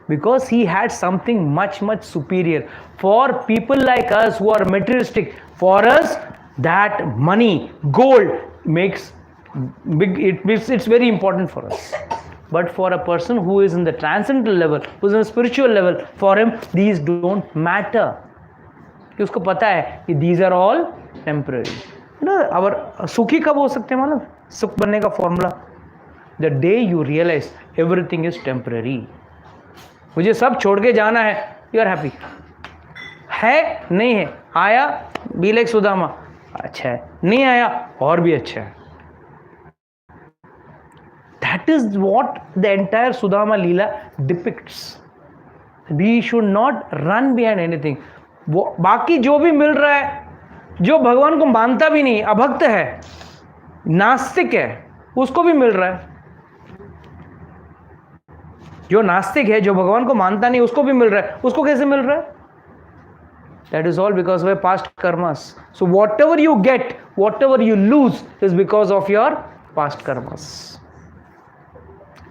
because he had something much superior. For people like us who are materialistic, for us that money, gold makes big, it's very important for us. But for a person who is in the transcendental level, who is in the spiritual level, for him these don't matter. कि उसको पता है कि these are all temporary. You know, our सुखी कब हो सकते हैं मालूम? सुख बनने का formula, the day you realize everything is temporary. मुझे सब छोड़ के जाना है, यू आर हैप्पी है, नहीं है, आया बी लाइक सुदामा, अच्छा है, नहीं आया और भी अच्छा है. That is what the entire Sudama leela depicts. We should not run behind anything. वो बाकी जो भी मिल रहा है, जो भगवान को मानता भी नहीं, अभक्त है, नास्तिक है, उसको भी मिल रहा है. जो नास्तिक है, जो भगवान को मानता नहीं, उसको भी मिल रहा है. उसको कैसे मिल रहा है? That is all because of past karmas. So whatever you get, whatever you lose is because of your past karmas.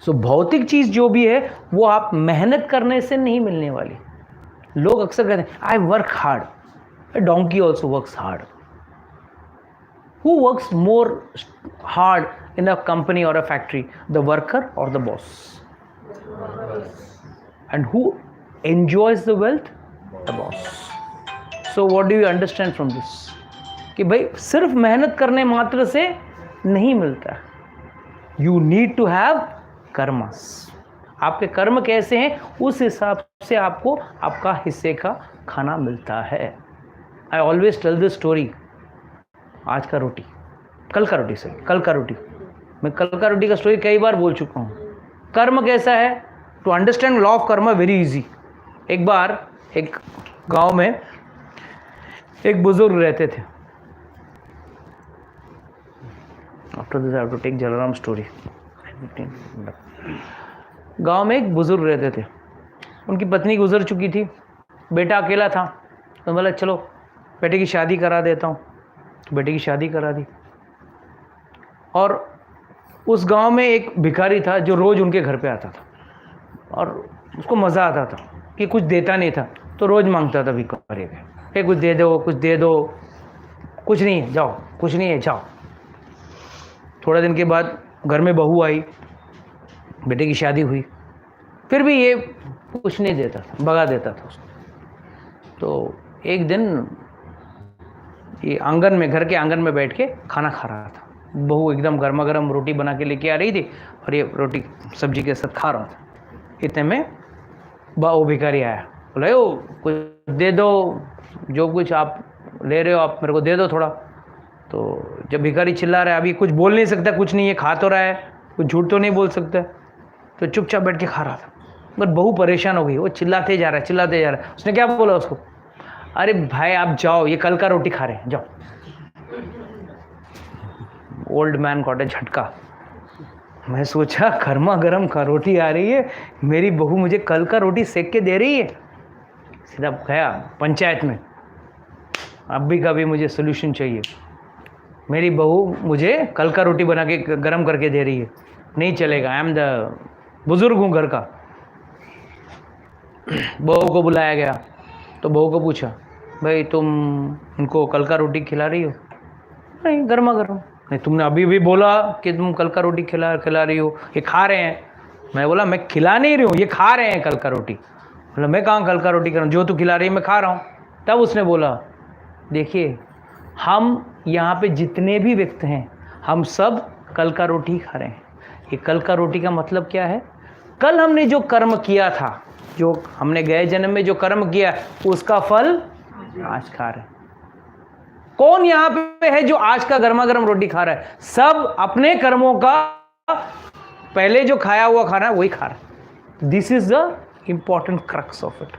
So भौतिक चीज जो भी है वो आप मेहनत करने से नहीं मिलने वाली. लोग अक्सर कहते हैं I work hard. A donkey also works hard. Who works more hard in a company or a factory, the worker or the boss? And who enjoys the wealth? The boss. So what do you understand from this? कि भाई सिर्फ मेहनत करने मात्र से नहीं मिलता. You need to have karmas. आपके कर्म कैसे हैं, उस हिसाब से आपको आपका हिस्से का खाना मिलता है. I always tell this story. आज का रोटी, कल का रोटी, सही कल का रोटी. मैं कल का रोटी का स्टोरी कई बार बोल चुका हूँ. कर्म कैसा है, to understand law of karma very easy. एक बार एक गांव में एक बुजुर्ग रहते थे. After this I have to take Jalaram story. गांव में एक बुजुर्ग रहते थे. उनकी पत्नी गुजर चुकी थी, बेटा अकेला था. तो बोला चलो बेटे की शादी करा देता हूँ. तो बेटे की शादी करा दी. और उस गांव में एक भिखारी था जो रोज़ उनके घर पे आता था और उसको मज़ा आता था कि कुछ देता नहीं था तो रोज़ मांगता था भिखारी के, कुछ दे दो, कुछ दे दो. कुछ नहीं है जाओ, कुछ नहीं है जाओ. थोड़ा दिन के बाद घर में बहू आई, बेटे की शादी हुई, फिर भी ये कुछ नहीं देता था, भगा देता था उसको. तो एक दिन ये आंगन में, घर के आंगन में बैठ के खाना खा रहा था. बहू एकदम गर्मा गर्म रोटी बना के लेके आ रही थी और ये रोटी सब्जी के साथ खा रहा था. इतने में वो भिखारी आया. बोला ओ कुछ दे दो, जो कुछ आप ले रहे हो आप मेरे को दे दो थोड़ा. तो जब भिखारी चिल्ला रहा है, अभी कुछ बोल नहीं सकता, कुछ नहीं है, खा तो रहा है, कुछ झूठ तो नहीं बोल सकता, तो चुपचाप बैठ के खा रहा था. बट बहू परेशान हो गई, वो चिल्लाते जा रहा है. उसने क्या बोला उसको, अरे भाई आप जाओ, ये कल का रोटी खा रहे हैं, जाओ. ओल्ड मैन गॉट ए झटका. मैं सोचा गर्मा गर्म का रोटी आ रही है, मेरी बहू मुझे कल का रोटी सेक के दे रही है. सीधा गया पंचायत में, अब भी कभी मुझे सोल्यूशन चाहिए. मेरी बहू मुझे कल का रोटी बना के गर्म करके दे रही है. नहीं चलेगा, आई एम द बुजुर्ग हूँ घर का। बहू को बुलाया गया तो बहू को पूछा, भाई तुम उनको कल का रोटी खिला रही हो? नहीं, गर्मा गर्म। नहीं, तुमने अभी भी बोला कि तुम कल का रोटी खिला रही हो, ये खा रहे हैं। मैं बोला मैं खिला नहीं रही हूँ, ये खा रहे हैं कल का रोटी। बोला मैं कहाँ कल का रोटी खा रहा हूँ, जो तू खिला रही है मैं खा रहा हूँ। तब उसने बोला, देखिए हम यहाँ पे जितने भी व्यक्ति हैं हम सब कल का रोटी खा रहे हैं। ये कल का रोटी का मतलब क्या है? कल हमने जो कर्म किया था, जो हमने गए जन्म में जो कर्म किया उसका फल आज खा रहे हैं। कौन यहाँ पे है जो आज का गर्मा गर्म रोटी खा रहा है? सब अपने कर्मों का पहले जो खाया हुआ खाना है वही खा रहा है। This is the important crux of it.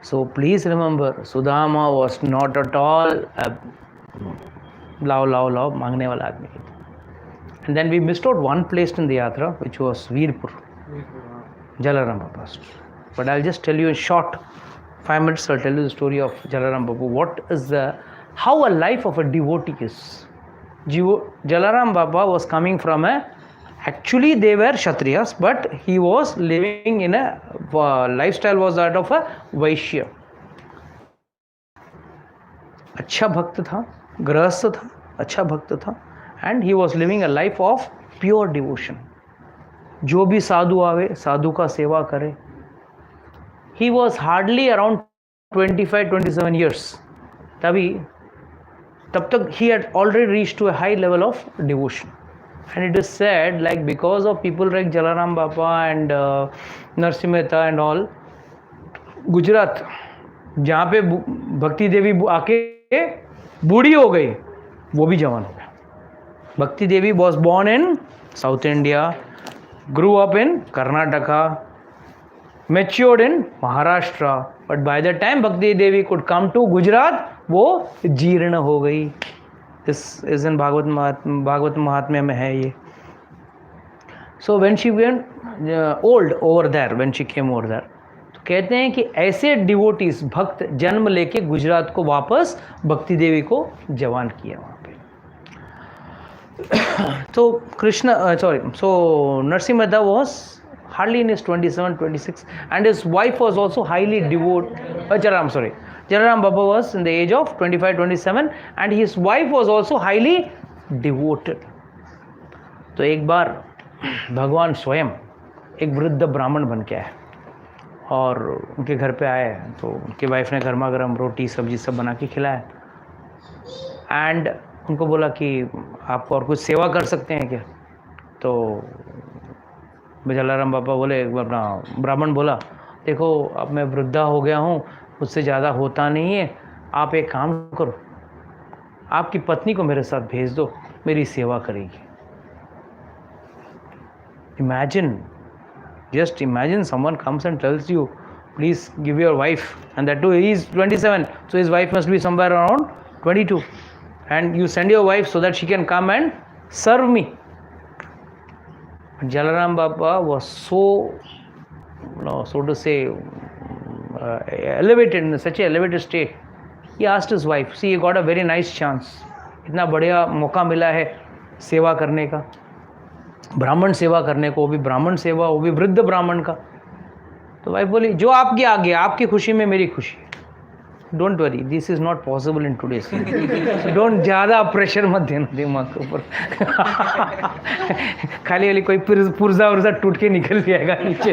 So please remember, Sudama was not at all लाओ मांगने वाला आदमी। And then we missed out one place in the yatra which was Virpur, Jalaram Baba's. But I'll just tell you in short 5 minutes. I'll tell you the story of Jalaram Baba. What is how a life of a devotee is. Jalaram Baba was coming from actually they were Kshatriyas, but he was living in a lifestyle was that of a Vaishya. अच्छा भक्त था, गृहस्थ था, अच्छा भक्त था, and he was living a life of pure devotion. जो भी साधु आवे साधु का सेवा करे। He was hardly around 25-27 years। तब तक he had already reach to a high level of devotion. And it is said like because of people like Jalaram Bapa and Narsinh Mehta and all, Gujarat जहाँ पे भक्ति देवी आके बूढ़ी हो गई वो भी जवान हो गया। Bhakti Devi was born in south India, grew up in Karnataka, matured in Maharashtra, but by the time Bhakti Devi could come to Gujarat, वो जीर्ण हो गई। This is in भागवत महात्म्य में है ये। So when she went old over there, when she came over there, तो कहते हैं कि ऐसे डिवोटीज भक्त जन्म लेके गुजरात को वापस भक्ति देवी को जवान किया वहाँ पे। So Narasimha Mehta was hardly in his 27-26, and his wife was also highly devoted. Jalaram Baba was in the age of 25-27, and his wife was also highly devoted. तो एक बार भगवान स्वयं एक वृद्ध ब्राह्मण बन के आए और उनके घर पे आए, तो उनकी वाइफ ने गर्मा गर्म रोटी सब्जी सब बना के खिलाया। एंड उनको बोला कि आप और कुछ सेवा कर सकते हैं क्या? तो जलाराम बाबा बोले, अपना ब्राह्मण बोला, देखो अब मैं वृद्धा हो गया हूँ, मुझसे ज़्यादा होता नहीं है, आप एक काम करो, आपकी पत्नी को मेरे साथ भेज दो, मेरी सेवा करेगी। just imagine someone comes and tells you, please give your wife, and that too he is 27, so his wife must be somewhere around 22, and you send your wife so that she can come and serve me. But Jalaram Baba was so to say elevated, in such an elevated state. He asked his wife, see, he got a very nice chance, इतना बढ़िया मौका मिला है सेवा करने का, ब्राह्मण सेवा करने को, वो भी ब्राह्मण सेवा, वो भी वृद्ध ब्राह्मण का। तो वाइफ बोली, जो आपकी आगे, आपकी खुशी में मेरी खुशी। Don't worry, this is not possible in today's. Don't ज़्यादा प्रेशर मत देना दिमाग के ऊपर। खाली वाली कोई पुर्जा उर्जा टूट के निकल जाएगा नीचे।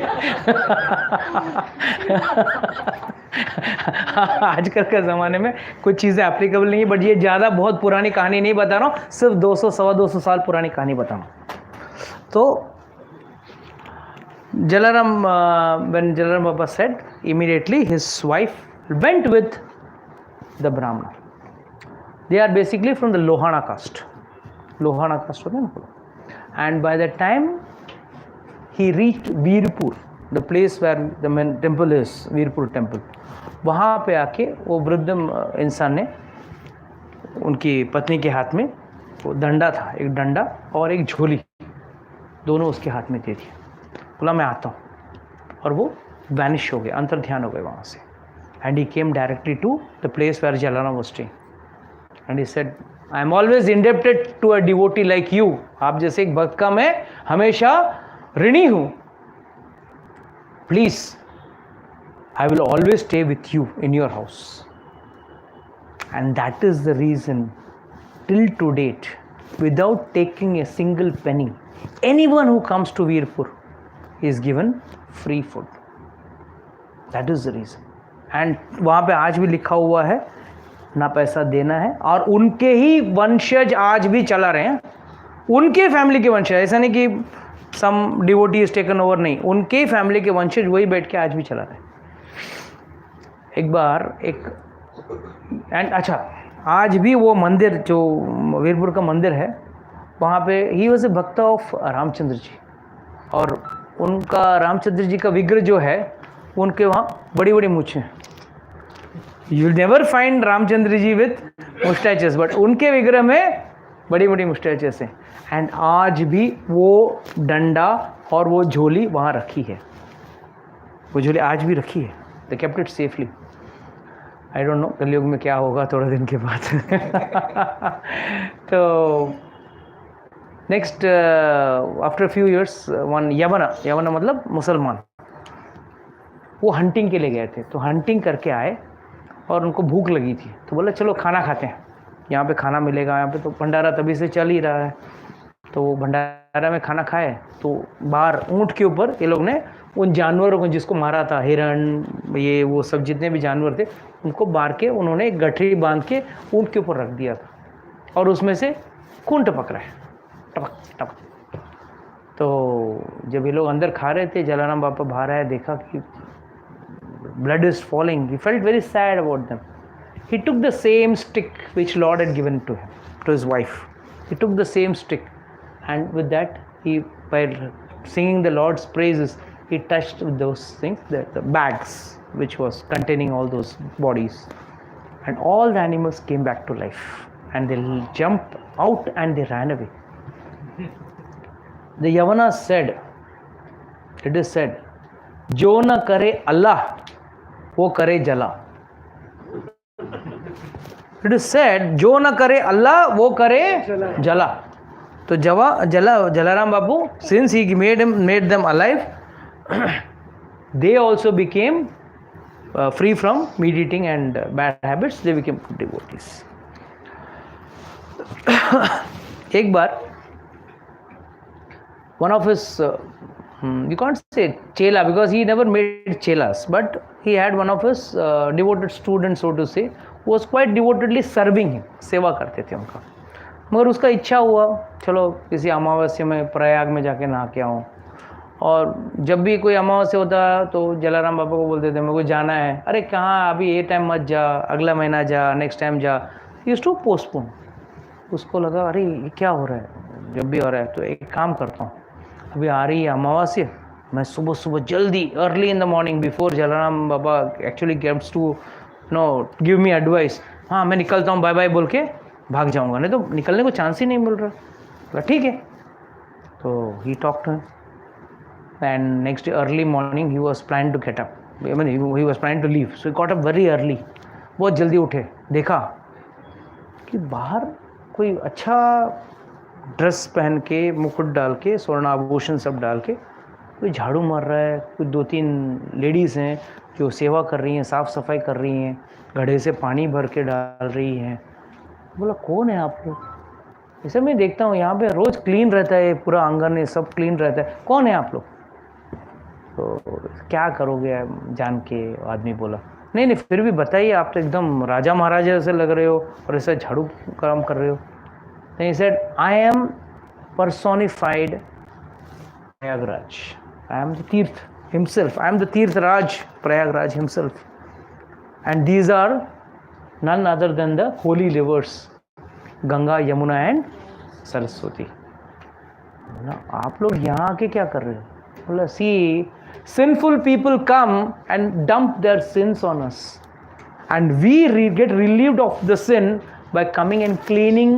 आजकल के ज़माने में कुछ चीज़ें एप्लीकेबल नहीं है, बट ये ज़्यादा बहुत पुरानी कहानी नहीं बता रहा हूँ, सिर्फ 200-225 साल पुरानी कहानी बता रहा हूँ। तो when Jalaram Baba said, immediately his wife went with the Brahmana. They are basically from the Lohana caste. Lohana caste होता है ना। And by the time he reached Veerpur, the place where the main temple is, Veerpur temple, वहाँ पे आके वो वृद्ध इंसान ने उनकी पत्नी के हाथ में वो डंडा था, एक डंडा और एक झोली, दोनों उसके हाथ में दे दिया। बोला मैं आता हूँ, और वो वैनिश हो गए, अंतर्ध्यान हो गए वहाँ से। And he came directly to the place where Jalaram was staying. And he said, I am always indebted to a devotee like you, आप जैसे एक भक्त का मैं हमेशा ऋणी हूं. Please I will always stay with you in your house. And that is the reason, till to date, without taking a single penny, anyone who comes to Veerpur is given free food. That is the reason. And वहाँ पे आज भी लिखा हुआ है ना पैसा देना है, और उनके ही वंशज आज भी चला रहे हैं, उनके फैमिली के वंशज, ऐसा नहीं कि some devotee is taken over, नहीं, उनके फैमिली के वंशज वही बैठ के आज भी चला रहे हैं. एक बार एक एंड अच्छा, आज भी वो मंदिर जो वीरपुर का मंदिर है, वहाँ पे ही वॉज ए भक्त ऑफ रामचंद्र जी, और उनका रामचंद्र जी का विग्रह जो है उनके वहाँ बड़ी बड़ी मूछें हैं. You will never find Ramchandra ji with moustaches, but उनके विग्रह में बड़ी बड़ी मुस्टैचेस हैं. एंड आज भी वो डंडा और वो झोली वहाँ रखी है, वो झोली आज भी रखी है. They kept it safely. I don't know कलयुग में क्या होगा थोड़े दिन के बाद. तो next after few years one yavana मतलब मुसलमान, वो हंटिंग के लिए गए थे. तो हंटिंग करके आए और उनको भूख लगी थी, तो बोला चलो खाना खाते हैं, यहाँ पे खाना मिलेगा. यहाँ पे तो भंडारा तभी से चल ही रहा है. तो वो भंडारा में खाना खाए तो बाहर ऊँट के ऊपर ये लोग ने उन जानवरों को जिसको मारा था, हिरण, ये वो सब जितने भी जानवर थे, उनको बार के उन्होंने एक गठरी बांध के ऊँट के ऊपर रख दिया था, और उसमें से खून टपक रहा है, टपक टपक. तो जब ये लोग अंदर खा रहे थे, जलाराम बापा बाहर आया, देखा कि blood is falling. He felt very sad about them. He took the same stick which lord had given to him, to his wife. He took the same stick, and with that he, by singing the Lord's praises, he touched with those things, the bags which was containing all those bodies, and all the animals came back to life, and they jumped out and they ran away. The Yavanas said, it is said, jo na kare Allah wo kare jala. It is said, jo na kare Allah wo kare jala. तो जलाराम बापू, since he made them alive, they also became free from meat eating and bad habits. They became devotees. एक बार one of his you can't say chela because he never made chelas, but he had one of his devoted students, so to say, who was quite devotedly serving him. सेवा करते थे उनका. मगर उसका इच्छा हुआ चलो किसी अमावस्या में प्रयाग में जाके नहा के आऊँ. और जब भी कोई अमावस्या होता तो जलाराम बाबा को बोलते थे मेरे को जाना है. अरे कहाँ, अभी ये टाइम मत जा, अगला महीना जा, नेक्स्ट टाइम जा. Used to postpone. उसको लगा अरे ये क्या हो रहा है, जब भी हो रहा है. तो एक काम करता हूँ, अभी आ रही है अमावस्या, मैं सुबह सुबह जल्दी early in the morning before Jalaram Baba actually gets to give me advice, हाँ मैं निकलता हूँ, बाय बाय बोल के भाग जाऊंगा, नहीं तो निकलने को चांस ही नहीं मिल रहा. बोला ठीक है. तो he talk to and next day early morning he was planning to get up, I mean he was planning to leave. So he got up very early, बहुत जल्दी उठे, देखा कि बाहर कोई अच्छा ड्रेस पहन के, मुकुट डाल के, स्वर्ण आभूषण सब डाल के कोई झाड़ू मार रहा है. कुछ 2-3 लेडीज़ हैं जो सेवा कर रही हैं, साफ़ सफाई कर रही हैं, घड़े से पानी भर के डाल रही हैं. बोला कौन है आप लोग? ऐसे मैं देखता हूँ यहाँ पे रोज़ क्लीन रहता है, पूरा आंगन है, सब क्लीन रहता है, कौन है आप लोग? तो क्या करोगे जान के? आदमी बोला नहीं नहीं फिर भी बताइए, आप तो एकदम राजा महाराजा जैसे लग रहे हो और ऐसा झाड़ू काम कर रहे हो. He said I am personified Prayagraj. I am the Tirth himself. I am the Tirth Raj, Prayagraj himself. And these are none other than the holy rivers, Ganga, Yamuna and Saraswati. बोला आप लोग यहाँ आके क्या कर रहे हो? बोला see, sinful people come and dump their sins on us, and we get relieved of the sin by coming and cleaning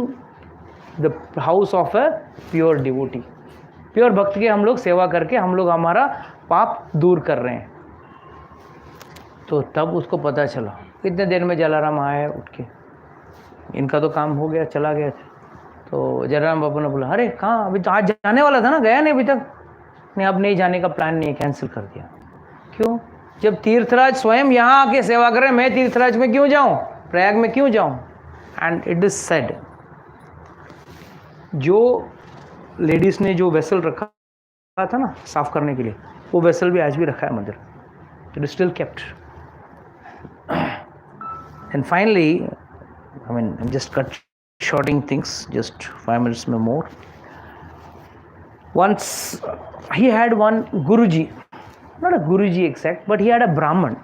the house of a pure devotee. Pure भक्त के हम लोग सेवा करके हम लोग हमारा पाप दूर कर रहे हैं. तो तब उसको पता चला. कितने देर में जलाराम आए उठ के, इनका तो काम हो गया, चला गया था। तो जयराम बाबू ने बोला, अरे कहाँ, अभी तो आज जाने वाला था ना, गया नहीं अभी तक? नहीं, अब नहीं जाने का प्लान नहीं है, कैंसिल कर दिया। क्यों? जब तीर्थराज स्वयं यहाँ आके सेवा कर रहे हैं, मैं तीर्थराज में क्यों जाऊँ, प्रयाग में क्यों जाऊँ? एंड इट इज सेड, जो लेडीज ने जो वेसल रखा था ना साफ करने के लिए, वो वेसल भी आज भी रखा है मंदिर, it is still kept. And finally, I mean, I'm just cut shorting things, just 5 minutes more. Once he had one Guruji, not a Guruji exact, but he had a Brahman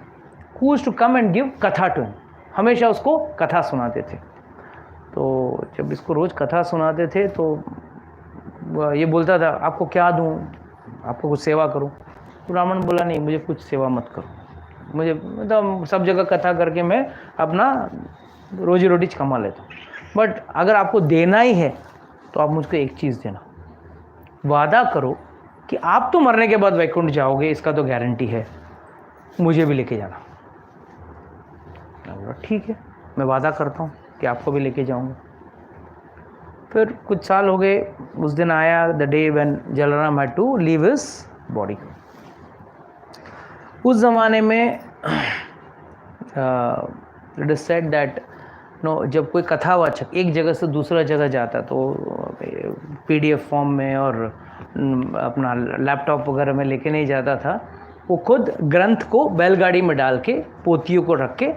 who used to come and give katha to him. हमेशा उसको कथा सुनाते थे। तो जब इसको रोज़ कथा सुनाते थे तो ये बोलता था, आपको क्या दूँ, आपको कुछ सेवा करूँ? तो ब्राह्मण बोला, नहीं, मुझे कुछ सेवा मत करो, मुझे मतलब सब जगह कथा करके मैं अपना रोजी रोटी कमा लेता हूँ, बट अगर आपको देना ही है तो आप मुझको एक चीज़ देना, वादा करो कि आप तो मरने के बाद वैकुंठ जाओगे, इसका तो गारंटी है, मुझे भी लेके जाना। मैं बोला, ठीक है, मैं वादा करता हूँ कि आपको भी लेके जाऊँगा। फिर कुछ साल हो गए, उस दिन आया, the day when Jalaram had to leave his body. उस ज़माने में it is said that no, जब कोई कथावाचक एक जगह से दूसरा जगह जाता तो पीडीएफ फॉर्म में और अपना लैपटॉप वगैरह में लेके नहीं जाता था, वो खुद ग्रंथ को बैलगाड़ी में डाल के पोतियों को रख के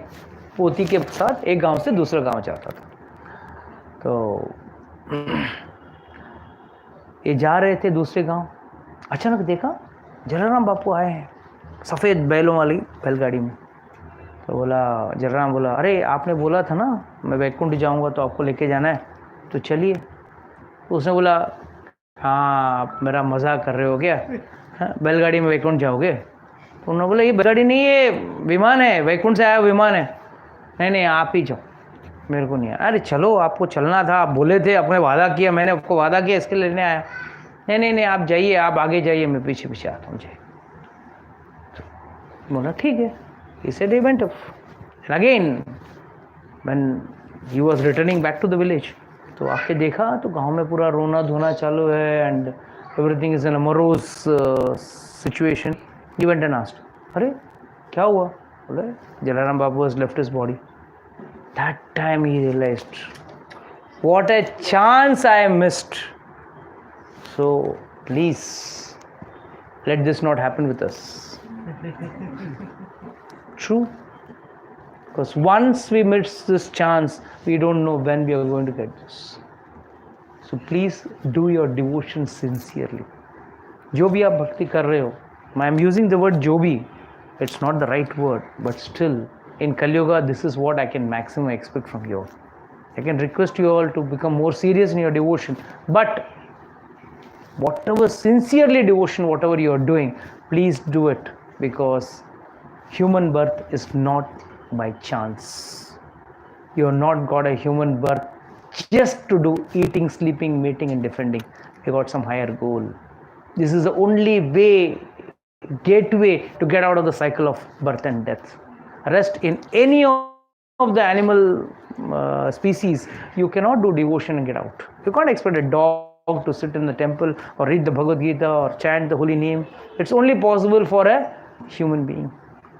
पोती के साथ एक गांव से दूसरा गांव जाता था। तो ये जा रहे थे दूसरे गांव, अचानक देखा जलाराम बापू आए हैं सफ़ेद बैलों वाली बैलगाड़ी में। तो बोला, जलाराम बोला, अरे आपने बोला था ना मैं वैकुंठ जाऊंगा तो आपको लेके जाना है, तो चलिए। तो उसने बोला, हाँ आप मेरा मजाक कर रहे हो क्या, बैलगाड़ी में वैकुंठ जाओगे? तो उन्होंने बोला, ये बैलगाड़ी नहीं, ये विमान है, वैकुंठ से आया विमान है। नहीं नहीं, आप ही जाओ, मेरे को नहीं आया। अरे चलो, आपको चलना था, आप बोले थे, आपने वादा किया, मैंने आपको वादा किया, इसके लेने आया। नहीं नहीं नहीं, आप जाइए, आप आगे जाइए, मैं पीछे पीछे आता हूँ। जाइए। बोला, ठीक है। He said he went off. And again, when he was returning back to the village, तो आके देखा तो गांव में पूरा रोना धोना चालू है and everything is in a morose situation. He went and asked, अरे क्या हुआ? बोले, जलाराम बाबू has left his body. That time he realized, what a chance I missed. So please, let this not happen with us. True, because once we miss this chance, we don't know when we are going to get this. So please do your devotion sincerely. जो भी आप भक्ति कर रहे हो, I am using the word जो भी, it's not the right word, but still in Kali Yuga, this is what I can maximum expect from you all. I can request you all to become more serious in your devotion, but whatever sincerely devotion, whatever you are doing, please do it, because human birth is not by chance. You have not got a human birth just to do eating, sleeping, mating and defending. You got some higher goal. This is the only way, gateway to get out of the cycle of birth and death. Rest in any of the animal species, you cannot do devotion and get out. You can't expect a dog to sit in the temple or read the Bhagavad Gita or chant the holy name. It's only possible for a human being.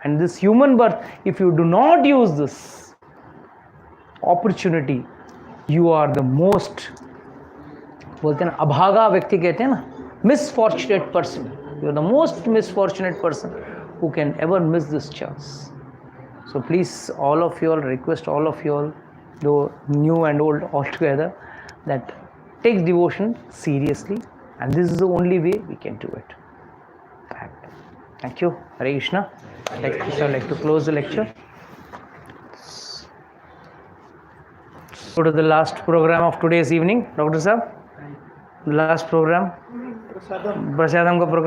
And this human birth, if you do not use this opportunity, you are the most, बोलते हैं ना, अभागा व्यक्ति कहते हैं ना, misfortunate person. You are the most misfortunate person who can ever miss this chance. So please, all of you all, request all of you all, though new and old all together, that take devotion seriously, and this is the only way we can do it. Thank you. Hare Krishna. I would like to close the lecture. Go to the last program of today's evening, Dr. Sahab. Last program. Prasadam ka program.